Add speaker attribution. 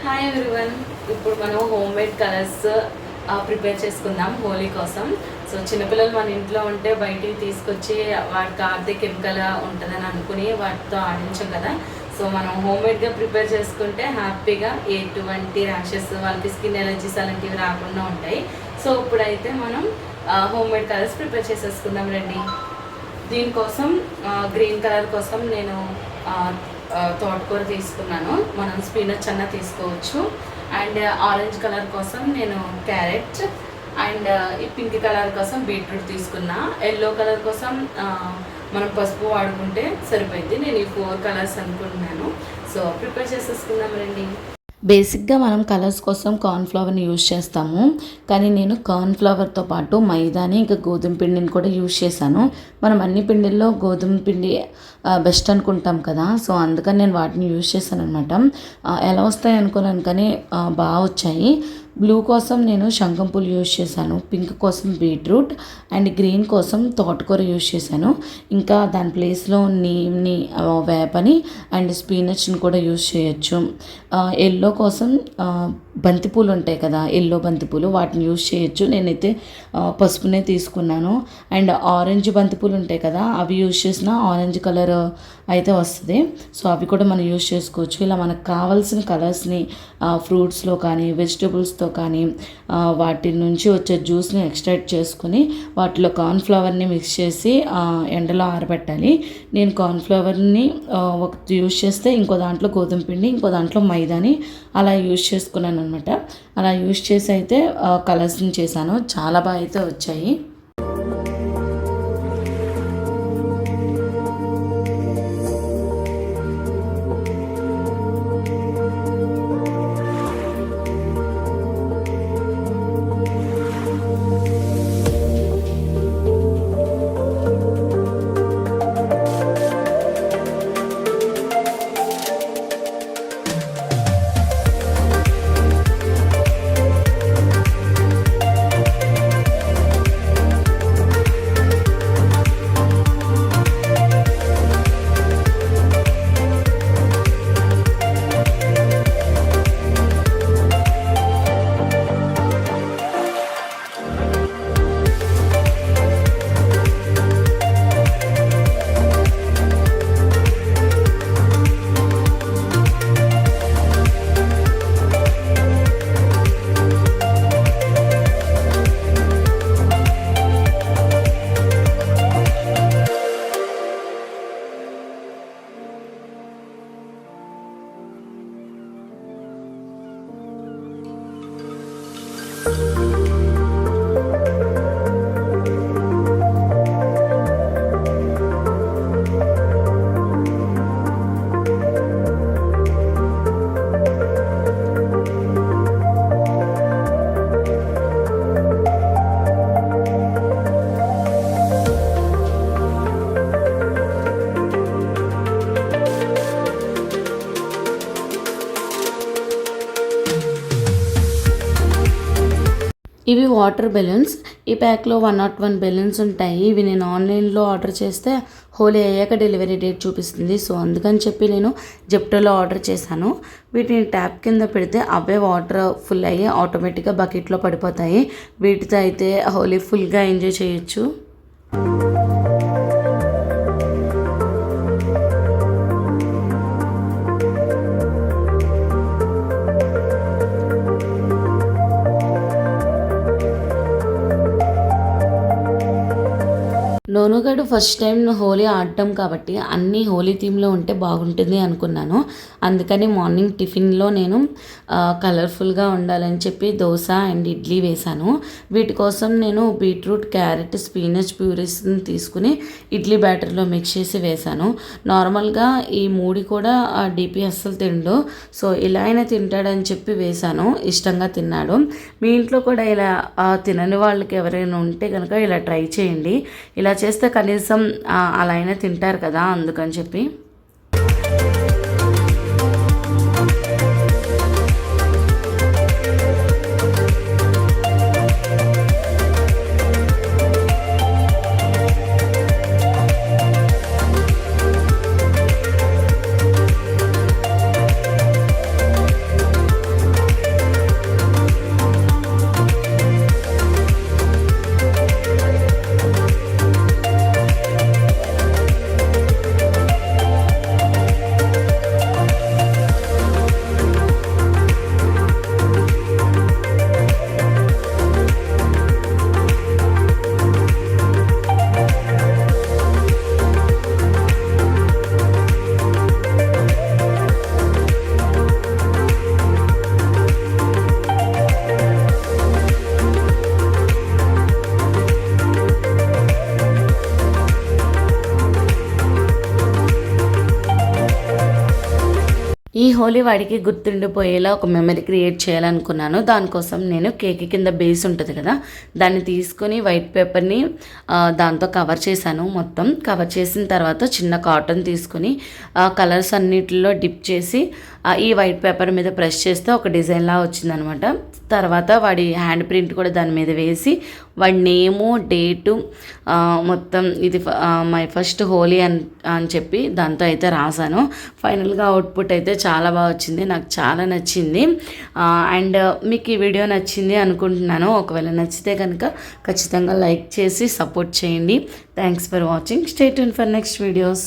Speaker 1: Hi everyone. ఇప్పుడు మనం home made colours prepare చేసుకుందాం హోలీ కోసం. సో చిన్నపిల్లలు మన ఇంట్లో ఉంటే బయటికి తీసుకొచ్చి వాటికి ఆడితే కెమికల్ ఉంటుందని అనుకుని వాటితో ఆడించాం కదా. సో మనం హోమ్ మేడ్గా ప్రిపేర్ చేసుకుంటే హ్యాపీగా ఎటువంటి ర్యాషెస్, వాళ్ళకి స్కిన్ ఎలర్జీస్ అలాంటివి రాకుండా ఉంటాయి. సో ఇప్పుడైతే మనం హోమ్ మేడ్ కలర్స్ ప్రిపేర్ చేసేసుకుందాం రండి. దీనికోసం గ్రీన్ కలర్ కోసం నేను తోటకూర తీసుకున్నాను. మనం స్పినచ్ అన్న తీసుకోవచ్చు. అండ్ ఆరెంజ్ కలర్ కోసం నేను క్యారెట్, అండ్ ఈ పింక్ కలర్ కోసం బీట్రూట్ తీసుకున్నా. ఎల్లో కలర్ కోసం మనం పసుపు వాడుకుంటే సరిపోయింది. నేను ఈ 4 కలర్స్ అనుకుంటున్నాను. సో ప్రిపేర్ చేసేసుకుందాం రండి.
Speaker 2: బేసిక్గా మనం కలర్స్ కోసం కార్న్ఫ్లవర్ని యూజ్ చేస్తాము, కానీ నేను కార్న్ఫ్లవర్తో పాటు మైదాని ఇంకా గోధుమ పిండిని కూడా యూజ్ చేశాను. మనం అన్ని పిండిల్లో గోధుమ పిండి బెస్ట్ అనుకుంటాం కదా, సో అందుకని నేను వాటిని యూజ్ చేశాను అనమాట. ఎలా వస్తాయి అనుకోలేను, కానీ బాగా వచ్చాయి. బ్లూ కోసం నేను శంఖం పూలు యూజ్ చేశాను, పింక్ కోసం బీట్రూట్, అండ్ గ్రీన్ కోసం తోటకూర యూజ్ చేశాను. ఇంకా దాని ప్లేస్లో నీమ్ని, వేపని అండ్ స్పినచ్ని కూడా యూజ్ చేయొచ్చు. ఎల్లో కోసం బంతిపూలు ఉంటాయి కదా, ఎల్లో బంతిపూలు, వాటిని యూజ్ చేయొచ్చు. నేనైతే పసుపునే తీసుకున్నాను. అండ్ ఆరెంజ్ బంతిపూలు ఉంటాయి కదా, అవి యూజ్ చేసిన ఆరెంజ్ కలర్ అయితే వస్తుంది. సో అవి కూడా మనం యూజ్ చేసుకోవచ్చు. ఇలా మనకు కావాల్సిన కలర్స్ని ఫ్రూట్స్లో కానీ వెజిటబుల్స్తో కానీ వాటి నుంచి వచ్చే జ్యూస్ని ఎక్స్ట్రాక్ట్ చేసుకుని వాటిలో కార్న్ఫ్లవర్ని మిక్స్ చేసి ఎండలో ఆరబెట్టాలి. నేను కార్న్ఫ్లవర్ని ఒకటి యూజ్ చేస్తే ఇంకో దాంట్లో గోధుమ పిండి, ఇంకో దాంట్లో మైదాని అలా యూజ్ చేసుకున్నాను అనమాట. అలా యూజ్ చేసి అయితే కలర్స్ని చేశాను. చాలా బాగా అయితే వచ్చాయి. ఇవి వాటర్ బెలూన్స్. ఈ ప్యాక్లో 101 బెలూన్స్ ఉంటాయి. ఇవి నేను ఆన్లైన్లో ఆర్డర్ చేస్తే హోలీ అయ్యాక డెలివరీ డేట్ చూపిస్తుంది. సో అందుకని చెప్పి నేను జెప్టోలో ఆర్డర్ చేశాను. వీటిని ట్యాప్ కింద పెడితే అవే వాటర్ ఫుల్ అయ్యి ఆటోమేటిక్గా బకెట్లో పడిపోతాయి. వీటితో అయితే హోలీ ఫుల్గా ఎంజాయ్ చేయొచ్చు. నోనుగాడు ఫస్ట్ టైం హోలీ ఆడటం కాబట్టి అన్నీ హోలీ థీమ్లో ఉంటే బాగుంటుంది అనుకున్నాను. అందుకని మార్నింగ్ టిఫిన్లో నేను కలర్ఫుల్గా ఉండాలని చెప్పి దోశ అండ్ ఇడ్లీ వేశాను. వీటి కోసం నేను బీట్రూట్, క్యారెట్, స్పినచ్ ప్యూరీస్ని తీసుకుని ఇడ్లీ బ్యాటర్లో మిక్స్ చేసి వేశాను. నార్మల్గా ఈ 3 కూడా డిపి అస్సలు తిండు. సో ఇలా అయినా తింటాడని చెప్పి వేశాను. ఇష్టంగా తిన్నాడు. మీ ఇంట్లో కూడా ఇలా తినని వాళ్ళకి ఎవరైనా ఉంటే కనుక ఇలా ట్రై చేయండి. ఇలా చేస్తే కనీసం అలా అయినా తింటారు కదా, అందుకని చెప్పి. ఈ హోలీ వాడికి గుర్తుండిపోయేలా ఒక మెమరీ క్రియేట్ చేయాలనుకున్నాను. దానికోసం నేను కేక్ కింద బేస్ ఉంటుంది కదా, దాన్ని తీసుకొని వైట్ పేపర్ని దాంతో కవర్ చేశాను. మొత్తం కవర్ చేసిన తర్వాత చిన్న కాటన్ తీసుకొని కలర్స్ అన్నిటిలో డిప్ చేసి ఈ వైట్ పేపర్ మీద ప్రెస్ చేస్తే ఒక డిజైన్లా వచ్చిందనమాట. తర్వాత వాడి హ్యాండ్ ప్రింట్ కూడా దాని మీద వేసి వాడి నేము డేటు మొత్తం ఇది మై ఫస్ట్ హోలీ అని చెప్పి దాంతో అయితే రాశాను. ఫైనల్గా అవుట్పుట్ అయితే చాలా బాగా వచ్చింది, నాకు చాలా నచ్చింది. అండ్ మీకు ఈ వీడియో నచ్చింది అనుకుంటున్నాను. ఒకవేళ నచ్చితే కనుక ఖచ్చితంగా లైక్ చేసి సపోర్ట్ చేయండి. Thanks for watching. Stay tune for next videos.